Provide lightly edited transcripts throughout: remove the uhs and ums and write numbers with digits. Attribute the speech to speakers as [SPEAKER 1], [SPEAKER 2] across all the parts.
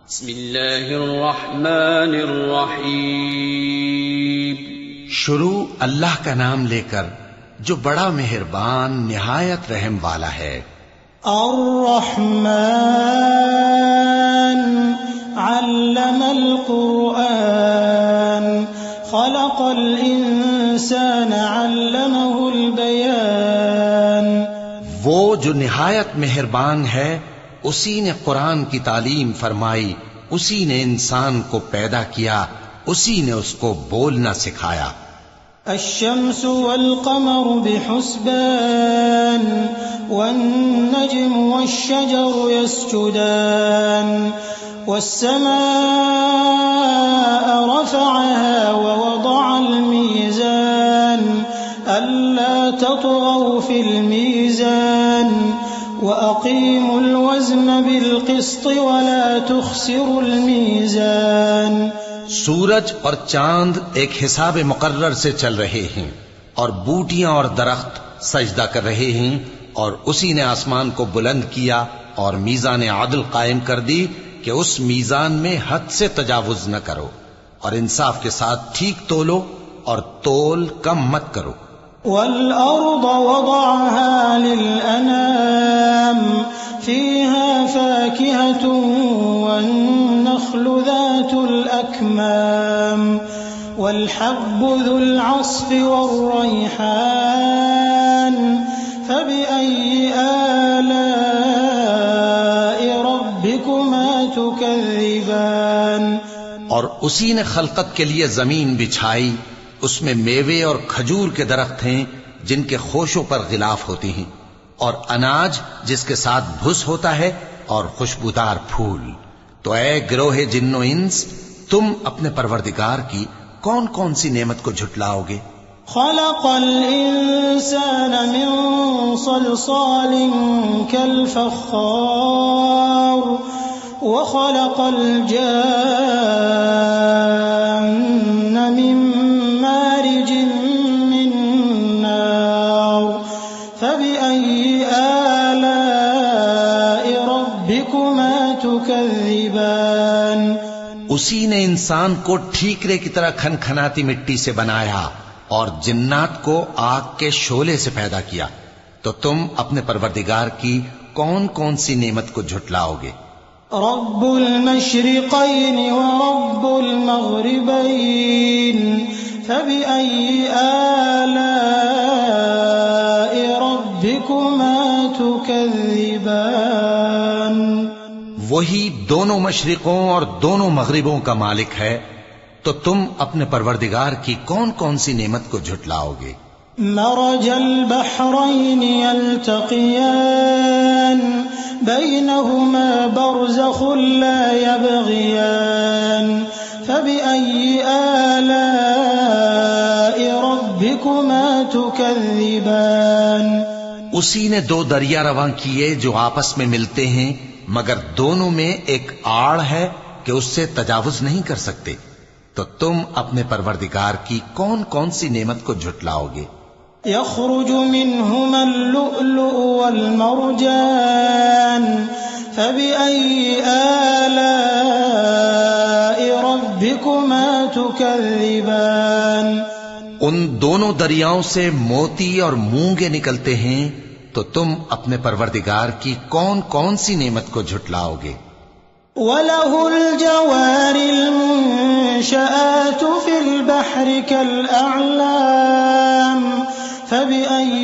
[SPEAKER 1] بسم اللہ الرحمن الرحیم.
[SPEAKER 2] شروع اللہ کا نام لے کر جو بڑا مہربان نہایت رحم والا ہے.
[SPEAKER 3] الرحمن علم القرآن خلق الانسان علمه البیان.
[SPEAKER 2] وہ جو نہایت مہربان ہے اسی نے قرآن کی تعلیم فرمائی، اسی نے انسان کو پیدا کیا، اسی نے اس کو بولنا سکھایا.
[SPEAKER 3] الشمس والقمر بحسبان والنجم والشجر يسجدان والسماء رفعها ووضع الميزان ألا تطغوا في الميزان وأقيموا الوزن بالقسط ولا تخسروا الميزان.
[SPEAKER 2] سورج اور چاند ایک حساب مقرر سے چل رہے ہیں اور بوٹیاں اور درخت سجدہ کر رہے ہیں، اور اسی نے آسمان کو بلند کیا اور میزان عدل قائم کر دی کہ اس میزان میں حد سے تجاوز نہ کرو، اور انصاف کے ساتھ ٹھیک تولو اور تول کم مت کرو.
[SPEAKER 3] والأرض وضعها للأنام فيها فاكهة والنخل ذات الأكمام والحب ذو العصف والريحان فبأي آلاء ربكما تكذبان.
[SPEAKER 2] اور اسی نے خلقت کے لیے زمین بچھائی، اس میں میوے اور کھجور کے درخت ہیں جن کے خوشوں پر غلاف ہوتی ہیں، اور اناج جس کے ساتھ بھس ہوتا ہے، اور خوشبودار پھول. تو اے گروہ جن و انس، تم اپنے پروردگار کی کون کون سی نعمت کو جھٹلاؤ گے؟
[SPEAKER 3] خلق الإنسان من صلصال كالفخار وخلق الجان من مارج من نار فبأي آلاء ربكما تكذبان.
[SPEAKER 2] اسی نے انسان کو ٹھیکرے کی طرح کھنکھناتی مٹی سے بنایا اور جنات کو آگ کے شعلے سے پیدا کیا. تو تم اپنے پروردگار کی کون کون سی نعمت کو جھٹلاؤ گے؟
[SPEAKER 3] رب المشرقين ورب المغربين فبأي آلاء ربكما تكذبان.
[SPEAKER 2] وہی دونوں مشرقوں اور دونوں مغربوں کا مالک ہے، تو تم اپنے پروردگار کی کون کون سی نعمت کو جھٹلاؤ گے؟
[SPEAKER 3] مرج البحرين يلتقيان بينهما برزخ لا يبغيان فبأي آلاء ربكما تكذبان.
[SPEAKER 2] اسی نے دو دریا رواں کیے جو آپس میں ملتے ہیں، مگر دونوں میں ایک آڑ ہے کہ اس سے تجاوز نہیں کر سکتے. تو تم اپنے پروردگار کی کون کون سی نعمت کو جھٹلاؤ گے؟
[SPEAKER 3] يخرج منهما اللؤلؤ والمرجان فبأي آلاء ربكما تكذبان.
[SPEAKER 2] ان دونوں دریاؤں سے موتی اور مونگے نکلتے ہیں، تو تم اپنے پروردگار کی کون کون سی نعمت کو جھٹلاؤ گے؟
[SPEAKER 3] وَلَهُ الْجَوَارِ الْمُنشَآتُ فِي الْبَحْرِ كَالْأَعْلَامِ فَبِأَيِّ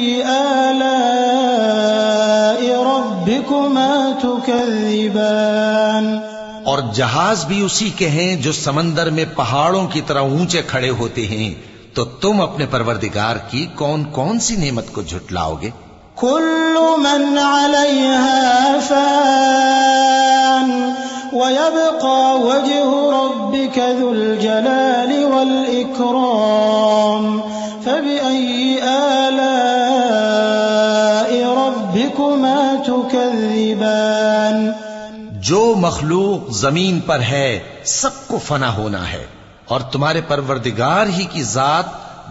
[SPEAKER 3] آلَاءِ رَبِّكُمَا تُكَذِّبَانِ.
[SPEAKER 2] اور جہاز بھی اسی کے ہیں جو سمندر میں پہاڑوں کی طرح اونچے کھڑے ہوتے ہیں. تو تم اپنے پروردگار کی کون کون سی نعمت کو جھٹلاؤ گے؟
[SPEAKER 3] كل من عليها فان ويبقى وجه ربك ذو الجلال والإكرام فبأي آلاء ربكما تكذبان.
[SPEAKER 2] جو مخلوق زمین پر ہے سب کو فنا ہونا ہے، اور تمہارے پروردگار ہی کی ذات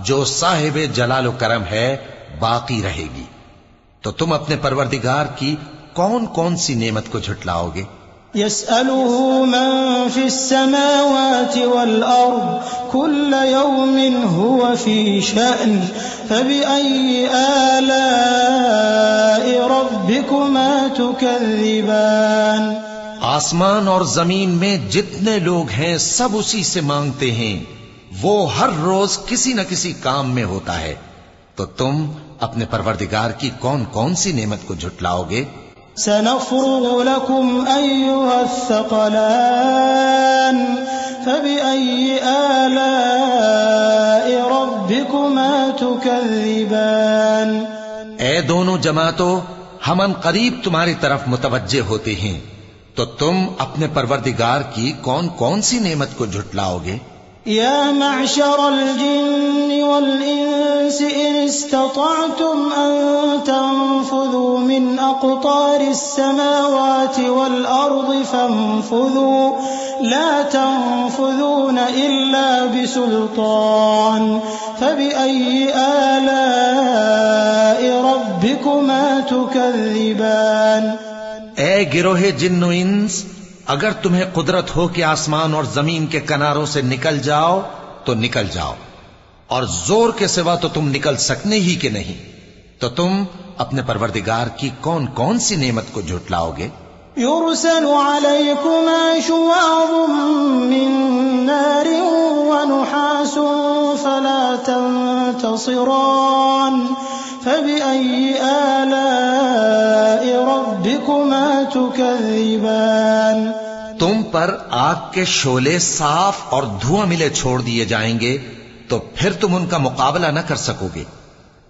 [SPEAKER 2] جو صاحب جلال و کرم ہے باقی رہے گی. تو تم اپنے پروردگار کی کون کون سی نعمت کو جھٹلاؤ گے؟
[SPEAKER 3] يسأله من في السماوات والأرض كل يوم هو في شأن فبأي آلاء ربكما تكذبان
[SPEAKER 2] آسمان اور زمین میں جتنے لوگ ہیں سب اسی سے مانگتے ہیں، وہ ہر روز کسی نہ کسی کام میں ہوتا ہے، تو تم اپنے پروردگار کی کون کون سی نعمت کو جھٹلاؤ گے؟
[SPEAKER 3] سنفرغ لكم أيها الثقلان فبأي آلاء ربكما تكذبان
[SPEAKER 2] اے دونوں جماعتوں، ہم ان قریب تمہاری طرف متوجہ ہوتے ہیں، تو تم اپنے پروردگار کی کون کون سی نعمت کو جھٹلاؤ گے؟
[SPEAKER 3] يا معشر الجن والإنس إن استطعتم أن تنفذوا من أقطار السماوات والأرض فانفذوا لا تنفذون إلا بسلطان فبأي آلاء ربكما تكذبان
[SPEAKER 2] اے گروہ جن و انس، اگر تمہیں قدرت ہو کہ آسمان اور زمین کے کناروں سے نکل جاؤ تو نکل جاؤ، اور زور کے سوا تو تم نکل سکنے ہی کہ نہیں، تو تم اپنے پروردگار کی کون کون سی نعمت کو جھٹلاؤ گے؟
[SPEAKER 3] يرسل عليكما شواظ من نار ونحاس فلا تنتصران فبأي آلاء ربكما تكذبان
[SPEAKER 2] تم پر آگ کے شعلے صاف اور دھواں ملے چھوڑ دیے جائیں گے، تو پھر تم ان کا مقابلہ نہ کر سکو گے،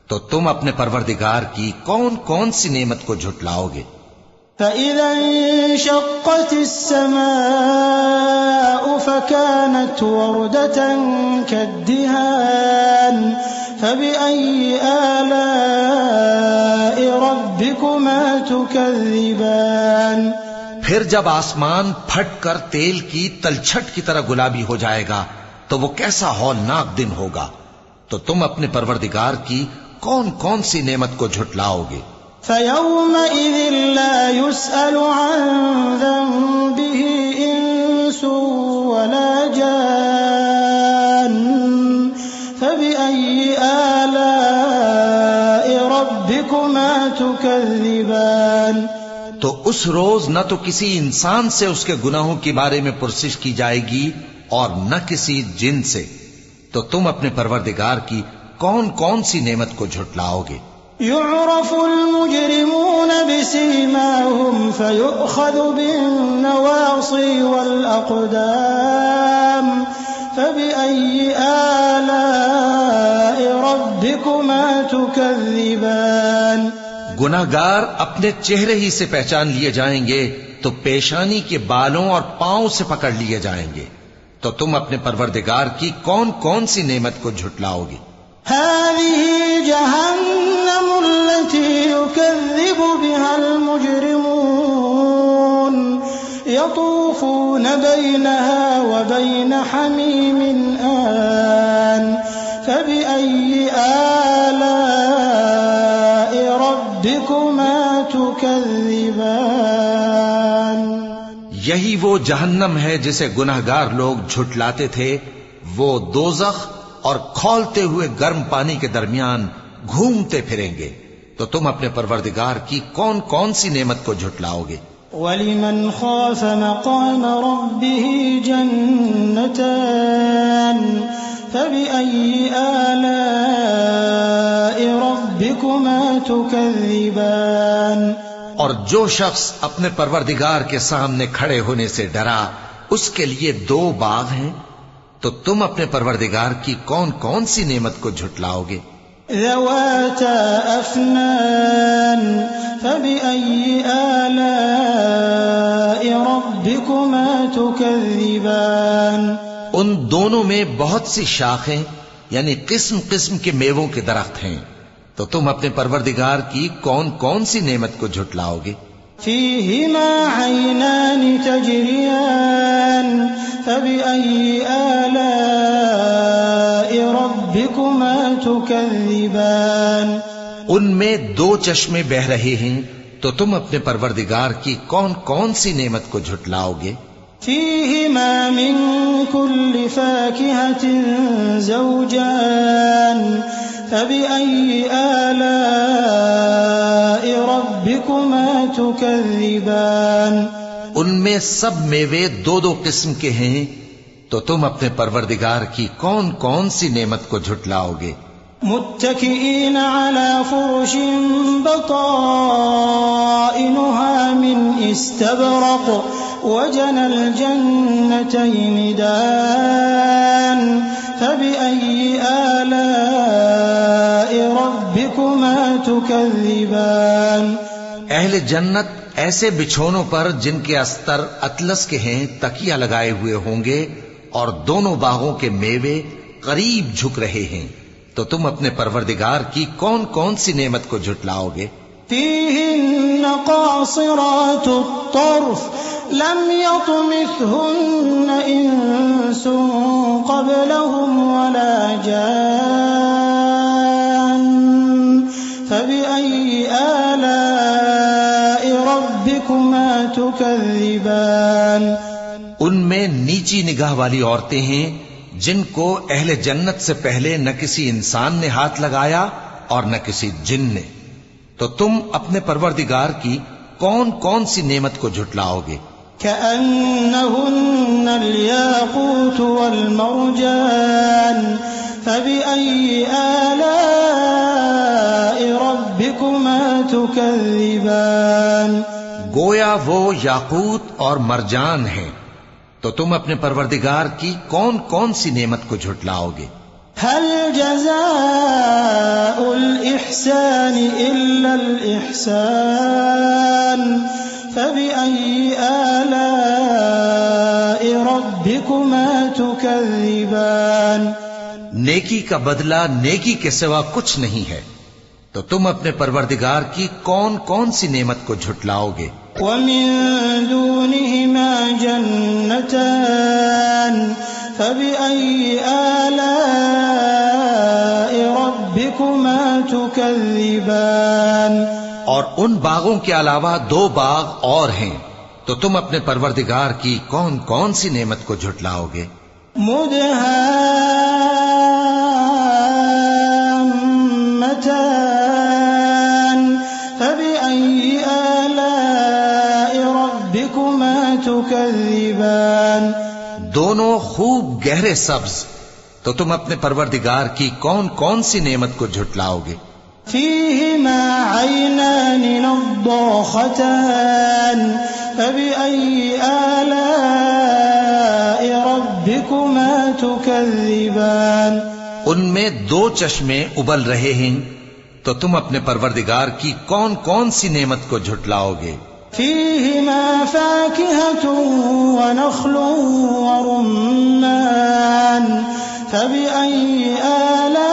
[SPEAKER 2] تو تم اپنے پروردگار کی کون کون سی نعمت کو جھٹلاؤ گے؟
[SPEAKER 3] فإذا انشقت السماء فكانت وردة كالدهان فبأي آلاء ربكما تكذبان
[SPEAKER 2] پھر جب آسمان پھٹ کر تیل کی تلچھٹ کی طرح گلابی ہو جائے گا تو وہ کیسا ہولناک دن ہوگا، تو تم اپنے پروردگار کی کون کون سی نعمت کو جھٹلاؤ گے؟
[SPEAKER 3] فيومئذ لا يسأل عن ذنبه إنس ولا جان فبأي آلاء ربكما تكذبان
[SPEAKER 2] تو اس روز نہ تو کسی انسان سے اس کے گناہوں کے بارے میں پرسش کی جائے گی اور نہ کسی جن سے، تو تم اپنے پروردگار کی کون کون سی نعمت کو جھٹلاؤ گے؟
[SPEAKER 3] يعرف المجرمون بسيماهم فيؤخذ بالنواصي والأقدام فبأي آلاء ربكما تكذبان
[SPEAKER 2] گناہگار اپنے چہرے ہی سے پہچان لیے جائیں گے تو پیشانی کے بالوں اور پاؤں سے پکڑ لیے جائیں گے، تو تم اپنے پروردگار کی کون کون سی نعمت کو جھٹلاؤ گے؟
[SPEAKER 3] هذه جهنم التي يكذب بها المجرمون يطوفون بينها وبين حميم آن فبأي آلاء ربكما تكذبان
[SPEAKER 2] یہی وہ جہنم ہے جسے گناہگار لوگ جھٹلاتے تھے، وہ دوزخ اور کھولتے ہوئے گرم پانی کے درمیان گھومتے پھریں گے، تو تم اپنے پروردگار کی کون کون سی نعمت کو جھٹلاؤ گے؟
[SPEAKER 3] وَلِمَنْ خَافَ مَقَامَ رَبِّهِ جَنَّتَانِ فَبِأَيِّ آلَاءِ رَبِّكُمَا تُكَذِّبَانِ
[SPEAKER 2] اور جو شخص اپنے پروردگار کے سامنے کھڑے ہونے سے ڈرا، اس کے لیے دو باغ ہیں، تو تم اپنے پروردگار کی کون کون سی نعمت کو جھٹلاؤ گے؟
[SPEAKER 3] ذواتا افنان فبأي آلاء ربكما تكذبان
[SPEAKER 2] ان دونوں میں بہت سی شاخیں یعنی قسم قسم کے میووں کے درخت ہیں، تو تم اپنے پروردگار کی کون کون سی نعمت کو جھٹلاؤ گے؟
[SPEAKER 3] فيهما عينان تجريان فبأي آلاء ربكما تكذبان
[SPEAKER 2] ان میں دو چشمے بہ رہے ہیں، تو تم اپنے پروردگار کی کون کون سی نعمت کو جھٹلاؤ گے؟
[SPEAKER 3] فيهما من كل فاكهة زوجان فبأي آلاء ربكما تكذبان
[SPEAKER 2] ان میں سب میوے دو دو قسم کے ہیں، تو تم اپنے پروردگار کی کون کون سی نعمت کو جھٹلاؤ گے؟
[SPEAKER 3] متكئين على فرش بطائنها من استبرق وجنى الجنتين دان فبأي آلاء ربكما تكذبان
[SPEAKER 2] اہل جنت ایسے بچھونوں پر جن کے استر اطلس کے ہیں تکیہ لگائے ہوئے ہوں گے، اور دونوں باغوں کے میوے قریب جھک رہے ہیں، تو تم اپنے پروردگار کی کون کون سی نعمت کو جھٹلاؤ گے؟
[SPEAKER 3] فيهن قاصرات الطرف لم يطمثهن إنس قبلهم ولا جان فبأي آلاء ربكما تكذبان
[SPEAKER 2] ان میں نیچی نگاہ والی عورتیں ہیں جن کو اہل جنت سے پہلے نہ کسی انسان نے ہاتھ لگایا اور نہ کسی جن نے، تو تم اپنے پروردگار کی کون کون سی نعمت کو جھٹلاؤ گے؟
[SPEAKER 3] كأنهن الياقوت والمرجان فبأي آلاء ربكما تكذبان
[SPEAKER 2] گویا وہ یاقوت اور مرجان ہیں، تو تم اپنے پروردگار کی کون کون سی نعمت کو جھٹلاؤ گے؟
[SPEAKER 3] هل جزاء الإحسان إلا الإحسان فبأي آلاء ربكما تكذبان
[SPEAKER 2] نیکی کا بدلہ نیکی کے سوا کچھ نہیں ہے، تو تم اپنے پروردگار کی کون کون سی نعمت کو جھٹلاؤ گے؟
[SPEAKER 3] ومن دونهما جنتان فبأي آلاء ربكما تكذبان
[SPEAKER 2] اور ان باغوں کے علاوہ دو باغ اور ہیں، تو تم اپنے پروردگار کی کون کون سی نعمت کو جھٹلاؤ گے؟
[SPEAKER 3] مدهامتان فبأي آلاء ربكما تكذبان
[SPEAKER 2] دونوں خوب گہرے سبز، تو تم اپنے پروردگار کی کون کون سی نعمت کو جھٹلاؤ گے؟
[SPEAKER 3] فيهما عينان نضاختان فبأي آلاء ربكما تكذبان
[SPEAKER 2] ان میں دو چشمے ابل رہے ہیں، تو تم اپنے پروردگار کی کون کون سی نعمت کو جھٹلاؤ گے؟
[SPEAKER 3] فيهما فاكهة ونخل ورمان فبأي آلاء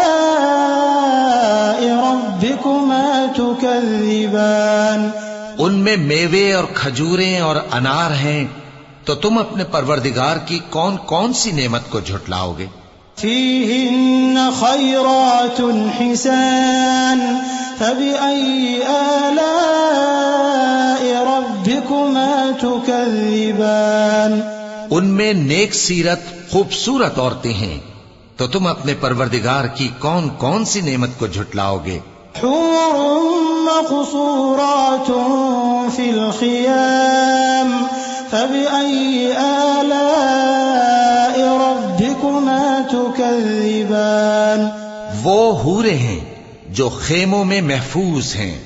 [SPEAKER 3] ربكما تكذبان
[SPEAKER 2] ان میں میوے اور کھجوریں اور انار ہیں، تو تم اپنے پروردگار کی کون کون سی نعمت کو جھٹلاؤ گے؟
[SPEAKER 3] فيهن خيرات حسان فبأي آلاء ربكما تكذبان
[SPEAKER 2] ان میں نیک سیرت خوبصورت عورتیں ہیں، تو تم اپنے پروردگار کی کون کون سی نعمت کو جھٹلاؤ گے؟
[SPEAKER 3] حور مقصورات في الخيام فبأي آلاء ربكما تكذبان
[SPEAKER 2] وہ حوریں ہیں جو خیموں میں محفوظ ہیں،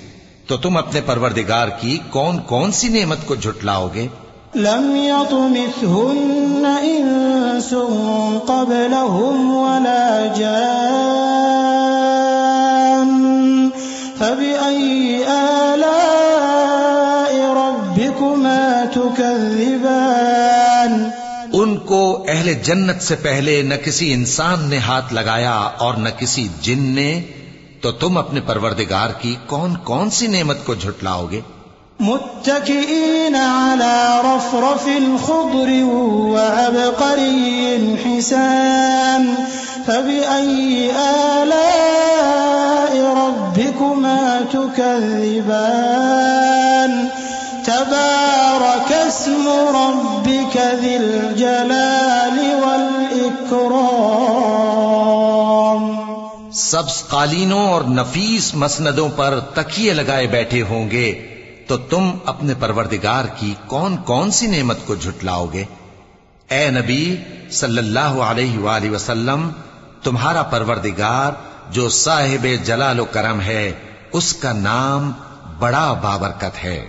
[SPEAKER 2] تو تم اپنے پروردگار کی کون کون سی نعمت کو جھٹلاؤ گے؟
[SPEAKER 3] لم يطمثهن إنس قبلهم ولا جان فبأي آلاء ربكما تكذبان
[SPEAKER 2] ان کو اہل جنت سے پہلے نہ کسی انسان نے ہاتھ لگایا اور نہ کسی جن نے، تو تم اپنے پروردگار کی کون کون سی نعمت کو جھٹلاؤ گے؟
[SPEAKER 3] متكئين على رفرف خضر وعبقري حسان فبأي آلاء ربكما تكذبان اسم ربك ذي الجلال والإكرام.
[SPEAKER 2] سبز قالینوں اور نفیس مسندوں پر تکیے لگائے بیٹھے ہوں گے تو تم اپنے پروردگار کی کون کون سی نعمت کو جھٹلاؤ گے؟ اے نبی صلی اللہ علیہ وآلہ وسلم، تمہارا پروردگار جو صاحب جلال و کرم ہے، اس کا نام بڑا بابرکت ہے.